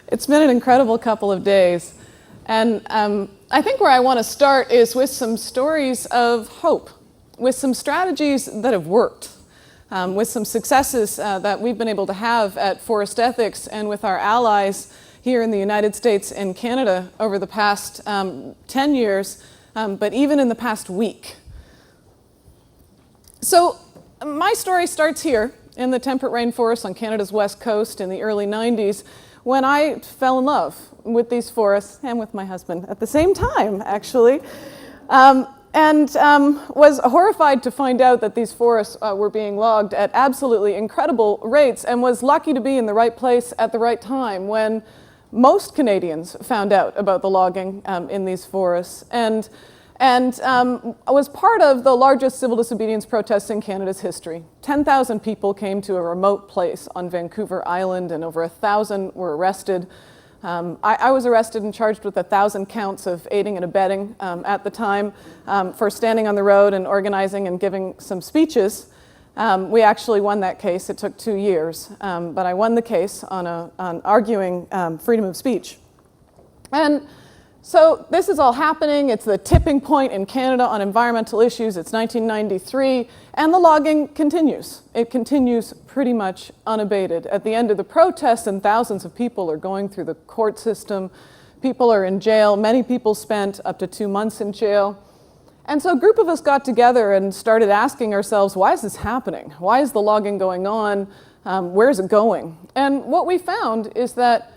It's been an incredible couple of days. And I think where I want to start is with some stories of hope, with some strategies that have worked, with some successes that we've been able to have at Forest Ethics and with our allies here in the United States and Canada over the past 10 years, but even in the past week. So my story starts here in the temperate rainforest on Canada's west coast in the early 90s, when I fell in love with these forests and with my husband at the same time, actually, and was horrified to find out that these forests were being logged at absolutely incredible rates, and was lucky to be in the right place at the right time when most Canadians found out about the logging in these forests, and was part of the largest civil disobedience protests in Canada's history. 10,000 people came to a remote place on Vancouver Island, and over 1,000 were arrested. I was arrested and charged with 1,000 counts of aiding and abetting at the time for standing on the road and organizing and giving some speeches. We actually won that case. It took 2 years, but I won the case on arguing freedom of speech. And so this is all happening. It's the tipping point in Canada on environmental issues. It's 1993, and the logging continues. It continues pretty much unabated. At the end of the protests, and thousands of people are going through the court system. People are in jail. Many people spent up to 2 months in jail. And so a group of us got together and started asking ourselves, why is this happening? Why is the logging going on? Where is it going? And what we found is that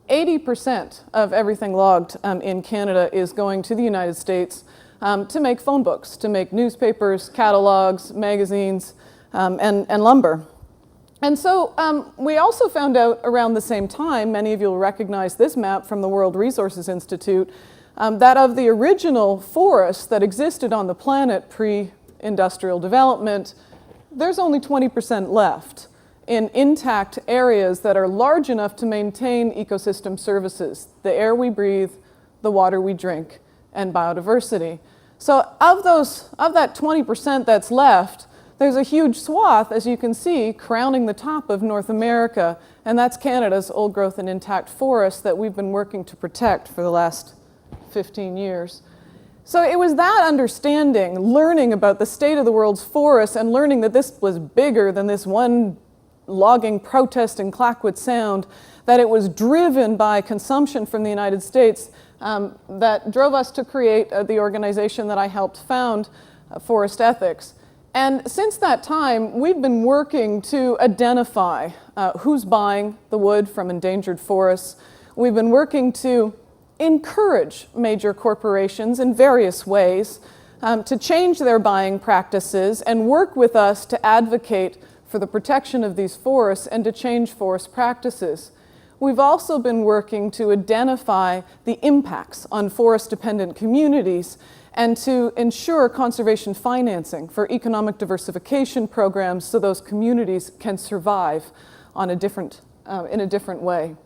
80% of everything logged in Canada is going to the United States to make phone books, to make newspapers, catalogs, magazines, and lumber. And so we also found out around the same time, many of you will recognize this map from the World Resources Institute, that of the original forests that existed on the planet pre-industrial development, there's only 20% left in intact areas that are large enough to maintain ecosystem services, the air we breathe, the water we drink, and biodiversity. So of that 20% that's left, there's a huge swath, as you can see, crowning the top of North America, and that's Canada's old growth and intact forests that we've been working to protect for the last 15 years. So it was that understanding, learning about the state of the world's forests and learning that this was bigger than this one logging protest in Clayoquot Sound, that it was driven by consumption from the United States, that drove us to create the organization that I helped found, Forest Ethics. And since that time, we've been working to identify who's buying the wood from endangered forests. We've been working to encourage major corporations in various ways to change their buying practices and work with us to advocate for the protection of these forests and to change forest practices. We've also been working to identify the impacts on forest-dependent communities and to ensure conservation financing for economic diversification programs so those communities can survive on in a different way.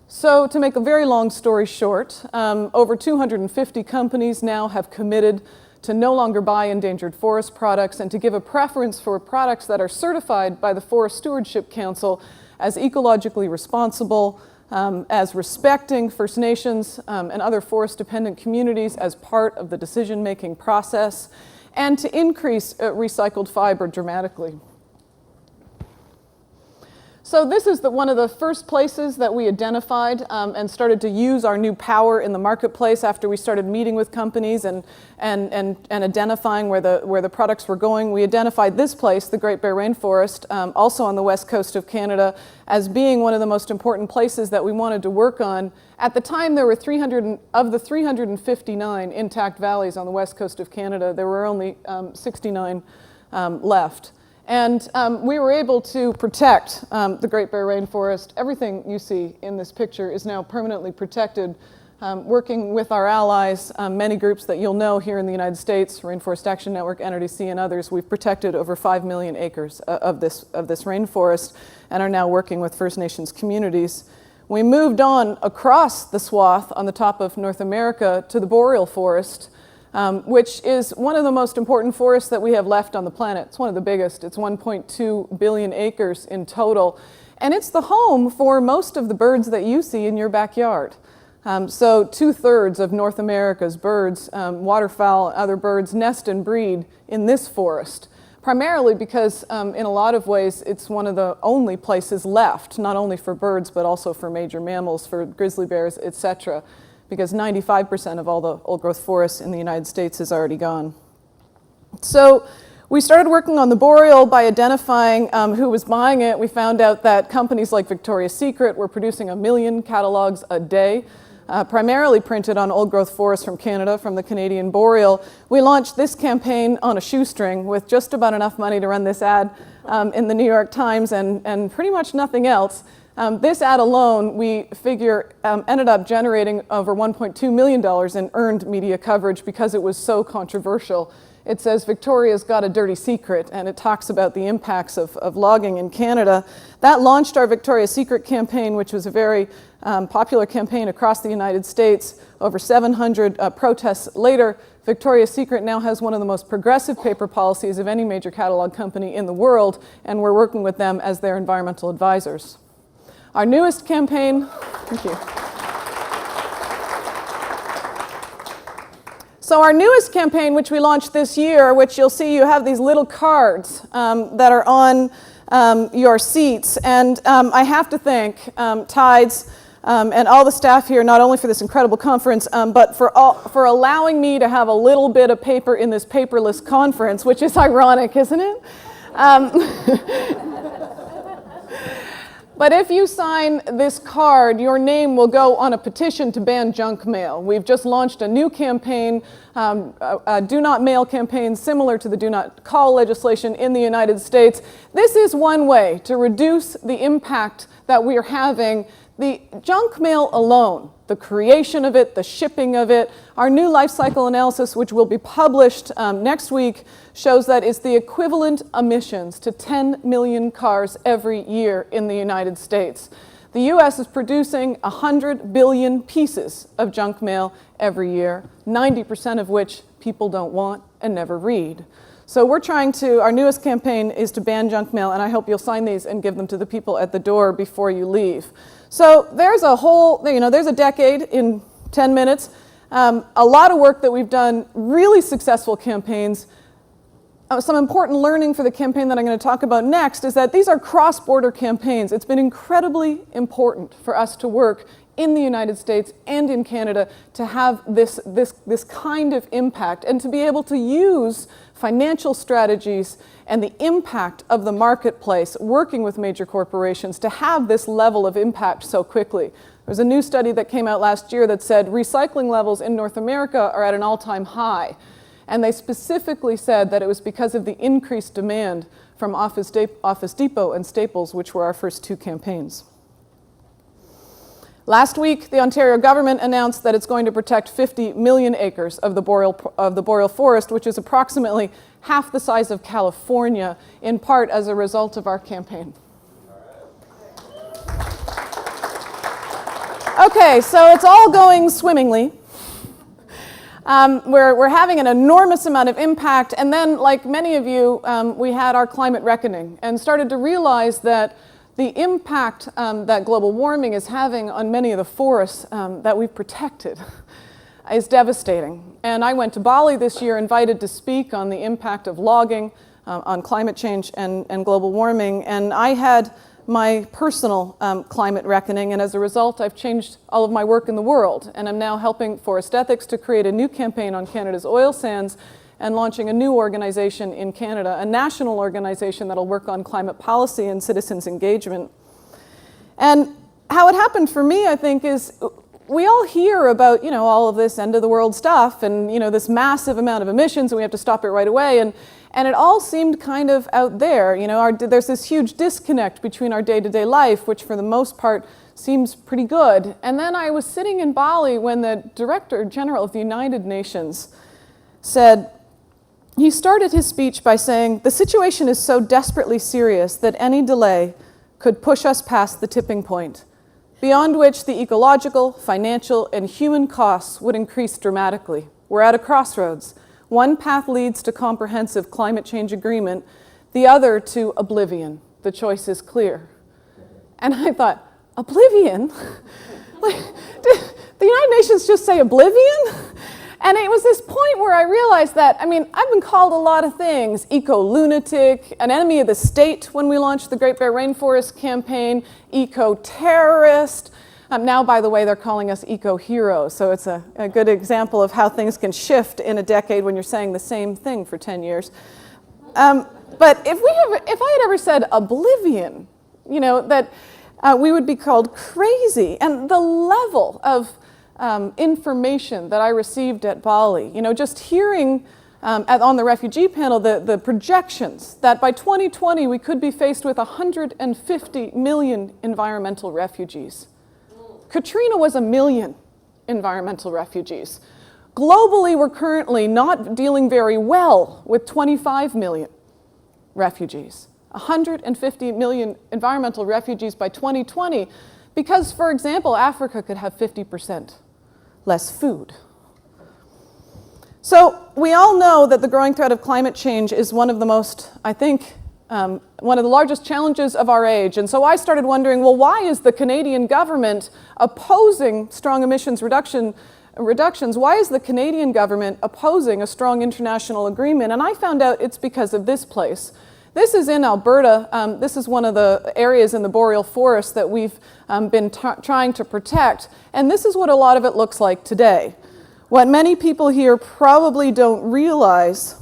So to make a very long story short, over 250 companies now have committed to no longer buy endangered forest products and to give a preference for products that are certified by the Forest Stewardship Council as ecologically responsible, as respecting First Nations and other forest-dependent communities as part of the decision-making process, and to increase recycled fiber dramatically. So this is one of the first places that we identified and started to use our new power in the marketplace after we started meeting with companies and identifying where the products were going. We identified this place, the Great Bear Rainforest, also on the west coast of Canada, as being one of the most important places that we wanted to work on. At the time, there were 359 intact valleys on the west coast of Canada. There were only 69 left. And we were able to protect the Great Bear Rainforest. Everything you see in this picture is now permanently protected, working with our allies, many groups that you'll know here in the United States, Rainforest Action Network, NRDC, and others. We've protected over 5 million acres of this rainforest and are now working with First Nations communities. We moved on across the swath on the top of North America to the boreal forest, which is one of the most important forests that we have left on the planet. It's one of the biggest. It's 1.2 billion acres in total. And it's the home for most of the birds that you see in your backyard. So 2/3 of North America's birds, waterfowl, other birds, nest and breed in this forest. Primarily because in a lot of ways it's one of the only places left, not only for birds but also for major mammals, for grizzly bears, etc. Because 95% of all the old-growth forests in the United States is already gone. So we started working on the boreal by identifying who was buying it. We found out that companies like Victoria's Secret were producing 1 million catalogs a day, primarily printed on old-growth forests from Canada, from the Canadian boreal. We launched this campaign on a shoestring with just about enough money to run this ad in the New York Times and pretty much nothing else. This ad alone, we figure, ended up generating over $1.2 million in earned media coverage because it was so controversial. It says Victoria's got a dirty secret, and it talks about the impacts of logging in Canada. That launched our Victoria's Secret campaign, which was a very popular campaign across the United States. Over 700 protests later, Victoria's Secret now has one of the most progressive paper policies of any major catalog company in the world, and we're working with them as their environmental advisors. Our newest campaign, thank you. So our newest campaign, which we launched this year, which you'll see you have these little cards that are on your seats. And I have to thank Tides and all the staff here, not only for this incredible conference, but for allowing me to have a little bit of paper in this paperless conference, which is ironic, isn't it? But if you sign this card, your name will go on a petition to ban junk mail. We've just launched a new campaign, a do not mail campaign similar to the do not call legislation in the United States. This is one way to reduce the impact that we are having. The junk mail alone, the creation of it, the shipping of it, our new life cycle analysis, which will be published next week, shows that it's the equivalent emissions to 10 million cars every year in the United States. The US is producing 100 billion pieces of junk mail every year, 90% of which people don't want and never read. So our newest campaign is to ban junk mail, and I hope you'll sign these and give them to the people at the door before you leave. So there's a decade in 10 minutes. A lot of work that we've done, really successful campaigns. Some important learning for the campaign that I'm going to talk about next is that these are cross-border campaigns. It's been incredibly important for us to work in the United States and in Canada to have this kind of impact and to be able to use financial strategies and the impact of the marketplace working with major corporations to have this level of impact so quickly. There's a new study that came out last year that said recycling levels in North America are at an all-time high. And they specifically said that it was because of the increased demand from Office Depot and Staples, which were our first two campaigns. Last week, the Ontario government announced that it's going to protect 50 million acres of the boreal forest, which is approximately half the size of California, in part as a result of our campaign. Okay, so it's all going swimmingly. We're having an enormous amount of impact, and then, like many of you, we had our climate reckoning and started to realize that the impact that global warming is having on many of the forests that we've protected is devastating. And I went to Bali this year, invited to speak on the impact of logging on climate change and global warming, and I had my personal climate reckoning, and as a result, I've changed all of my work in the world, and I'm now helping Forest Ethics to create a new campaign on Canada's oil sands and launching a new organization in Canada, a national organization that'll work on climate policy and citizens' engagement. And how it happened for me, I think, is we all hear about, all of this end of the world stuff and, this massive amount of emissions and we have to stop it right away. And it all seemed kind of out there. There's this huge disconnect between our day-to-day life, which for the most part seems pretty good. And then I was sitting in Bali when the Director General of the United Nations he started his speech by saying, "The situation is so desperately serious that any delay could push us past the tipping point, beyond which the ecological, financial, and human costs would increase dramatically. We're at a crossroads. One path leads to comprehensive climate change agreement, the other to oblivion. The choice is clear." And I thought, oblivion? Like, did the United Nations just say oblivion? And it was this point where I realized that, I mean, I've been called a lot of things: eco-lunatic, an enemy of the state when we launched the Great Bear Rainforest campaign, eco-terrorist. Now, by the way, they're calling us eco-heroes, so it's a good example of how things can shift in a decade when you're saying the same thing for 10 years. But if I had ever said oblivion, you know, that we would be called crazy. And the level of information that I received at Bali, you know, just hearing on the refugee panel the projections that by 2020 we could be faced with 150 million environmental refugees. Katrina was 1 million environmental refugees. Globally, we're currently not dealing very well with 25 million refugees. 150 million environmental refugees by 2020, because, for example, Africa could have 50% less food. So we all know that the growing threat of climate change is one of the most, I think, one of the largest challenges of our age. And so I started wondering, well, why is the Canadian government opposing strong emissions reductions? Why is the Canadian government opposing a strong international agreement? And I found out it's because of this place. This is in Alberta. This is one of the areas in the boreal forest that we've been trying to protect. And this is what a lot of it looks like today. What many people here probably don't realize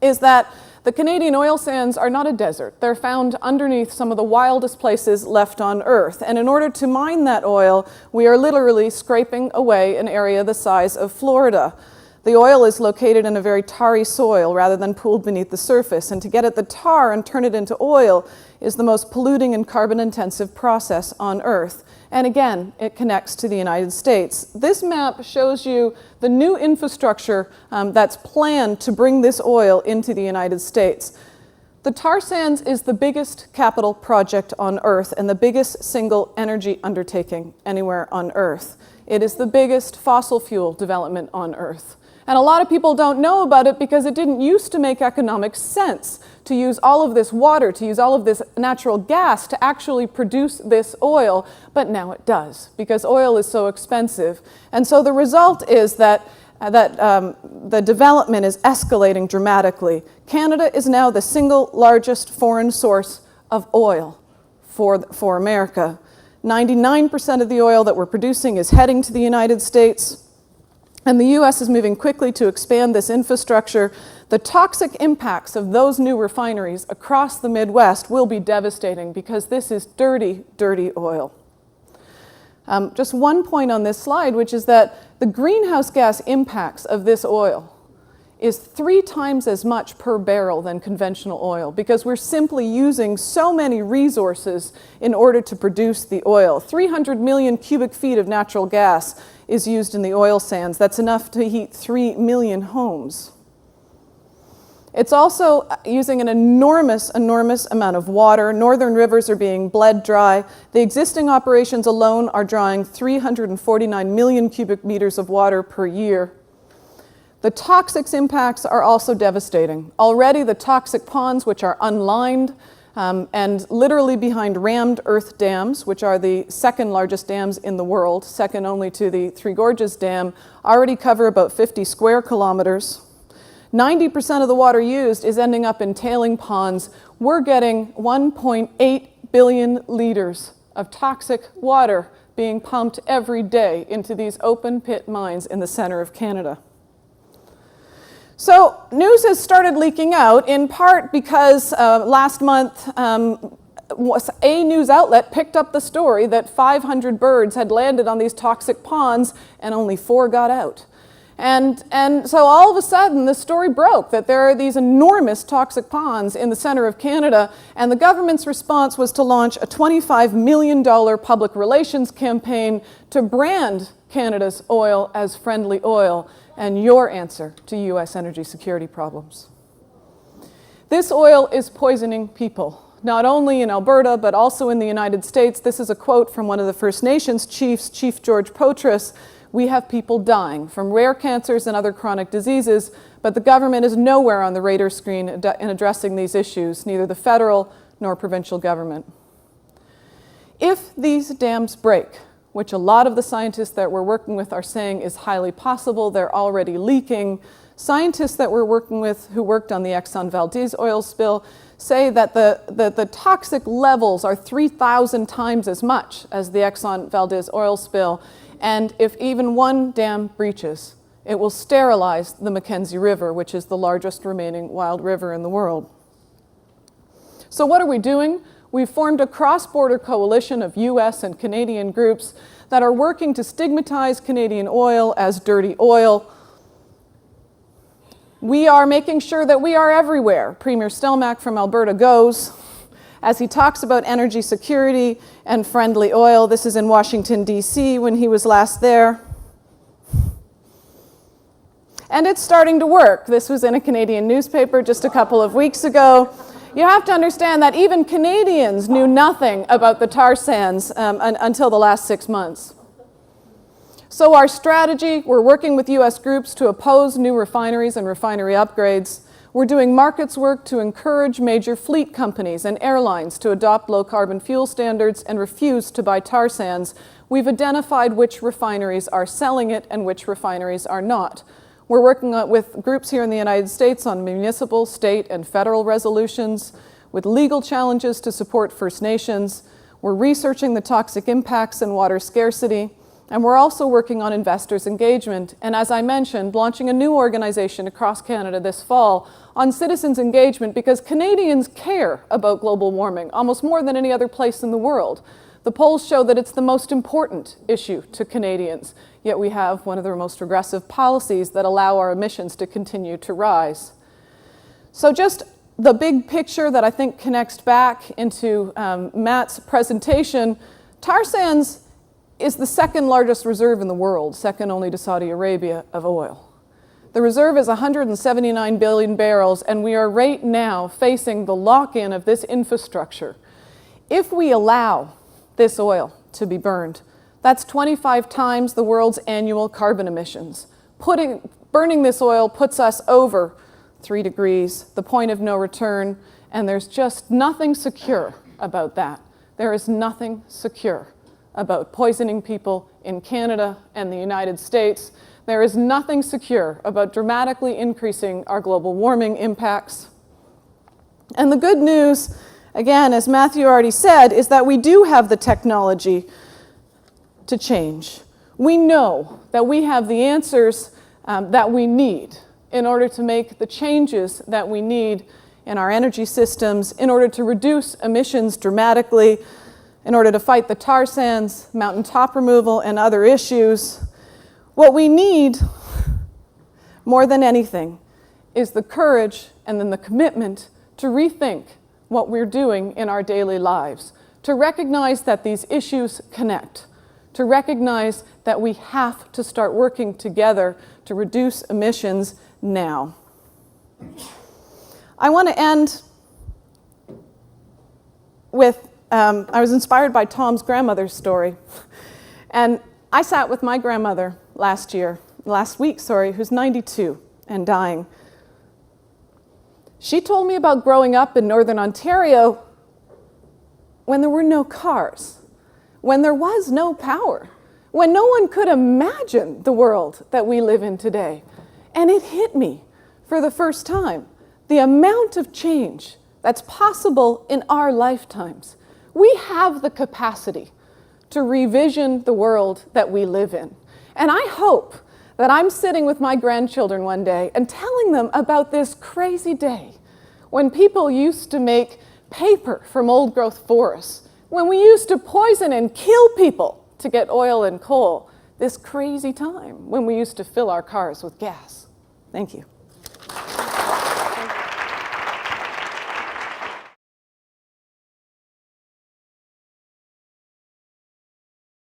is that the Canadian oil sands are not a desert. They're found underneath some of the wildest places left on Earth. And in order to mine that oil, we are literally scraping away an area the size of Florida. The oil is located in a very tarry soil rather than pooled beneath the surface. And to get at the tar and turn it into oil is the most polluting and carbon-intensive process on Earth. And again, it connects to the United States. This map shows you the new infrastructure that's planned to bring this oil into the United States. The tar sands is the biggest capital project on Earth and the biggest single energy undertaking anywhere on Earth. It is the biggest fossil fuel development on Earth. And a lot of people don't know about it because it didn't used to make economic sense to use all of this water, to use all of this natural gas to actually produce this oil, but now it does because oil is so expensive. And so the result is that the development is escalating dramatically. Canada is now the single largest foreign source of oil for America. 99% of the oil that we're producing is heading to the United States. And the U.S. is moving quickly to expand this infrastructure. The toxic impacts of those new refineries across the Midwest will be devastating because this is dirty, dirty oil. Just one point on this slide, which is that the greenhouse gas impacts of this oil is 3 times as much per barrel than conventional oil because we're simply using so many resources in order to produce the oil. 300 million cubic feet of natural gas is used in the oil sands. That's enough to heat 3 million homes. It's also using an enormous amount of water. Northern rivers are being bled dry. The existing operations alone are drawing 349 million cubic meters of water per year. The toxics impacts are also devastating. Already the toxic ponds, which are unlined and literally behind rammed earth dams, which are the second largest dams in the world, second only to the Three Gorges Dam, already cover about 50 square kilometers. 90% of the water used is ending up in tailing ponds. We're getting 1.8 billion liters of toxic water being pumped every day into these open pit mines in the center of Canada. So news has started leaking out, in part because last month a news outlet picked up the story that 500 birds had landed on these toxic ponds and only 4 got out. And so all of a sudden the story broke that there are these enormous toxic ponds in the center of Canada, and the government's response was to launch a $25 million public relations campaign to brand Canada's oil as friendly oil and your answer to U.S. energy security problems. This oil is poisoning people, not only in Alberta, but also in the United States. This is a quote from one of the First Nations chiefs, Chief George Potras. We have people dying from rare cancers and other chronic diseases, but the government is nowhere on the radar screen in addressing these issues, neither the federal nor provincial government. If these dams break, which a lot of the scientists that we're working with are saying is highly possible, they're already leaking. Scientists that we're working with who worked on the Exxon Valdez oil spill say that the toxic levels are 3,000 times as much as the Exxon Valdez oil spill. And if even one dam breaches, it will sterilize the Mackenzie River, which is the largest remaining wild river in the world. So what are we doing? We've formed a cross-border coalition of US and Canadian groups that are working to stigmatize Canadian oil as dirty oil. We are making sure that we are everywhere. Premier Stelmach from Alberta goes as he talks about energy security and friendly oil. This is in Washington, D.C. when he was last there. And it's starting to work. This was in a Canadian newspaper just a couple of weeks ago. You have to understand that even Canadians knew nothing about the tar sands until the last 6 months. So our strategy, we're working with US groups to oppose new refineries and refinery upgrades. We're doing markets work to encourage major fleet companies and airlines to adopt low-carbon fuel standards and refuse to buy tar sands. We've identified which refineries are selling it and which refineries are not. We're working with groups here in the United States on municipal, state, and federal resolutions, with legal challenges to support First Nations. We're researching the toxic impacts and water scarcity, and we're also working on investors' engagement. And as I mentioned, launching a new organization across Canada this fall on citizens' engagement, because Canadians care about global warming almost more than any other place in the world. The polls show that it's the most important issue to Canadians, yet we have one of the most regressive policies that allow our emissions to continue to rise. So just the big picture that I think connects back into Matt's presentation, tar sands is the second largest reserve in the world, second only to Saudi Arabia, of oil. The reserve is 179 billion barrels, and we are right now facing the lock-in of this infrastructure. If we allow this oil to be burned, that's 25 times the world's annual carbon emissions. Burning this oil puts us over 3 degrees, the point of no return, and there's just nothing secure about that. There is nothing secure about poisoning people in Canada and the United States. There is nothing secure about dramatically increasing our global warming impacts. And the good news, again, as Matthew already said, is that we do have the technology to change. We know that we have the answers that we need in order to make the changes that we need in our energy systems, in order to reduce emissions dramatically, in order to fight the tar sands, mountaintop removal, and other issues. What we need, more than anything, is the courage and then the commitment to rethink what we're doing in our daily lives, to recognize that these issues connect, to recognize that we have to start working together to reduce emissions now. I want to end with, I was inspired by Tom's grandmother's story. And I sat with my grandmother last week, who's 92 and dying. She told me about growing up in Northern Ontario when there were no cars, when there was no power, when no one could imagine the world that we live in today. And it hit me for the first time, the amount of change that's possible in our lifetimes. We have the capacity to revision the world that we live in. And I hope that I'm sitting with my grandchildren one day and telling them about this crazy day when people used to make paper from old-growth forests, when we used to poison and kill people to get oil and coal, this crazy time when we used to fill our cars with gas. Thank you.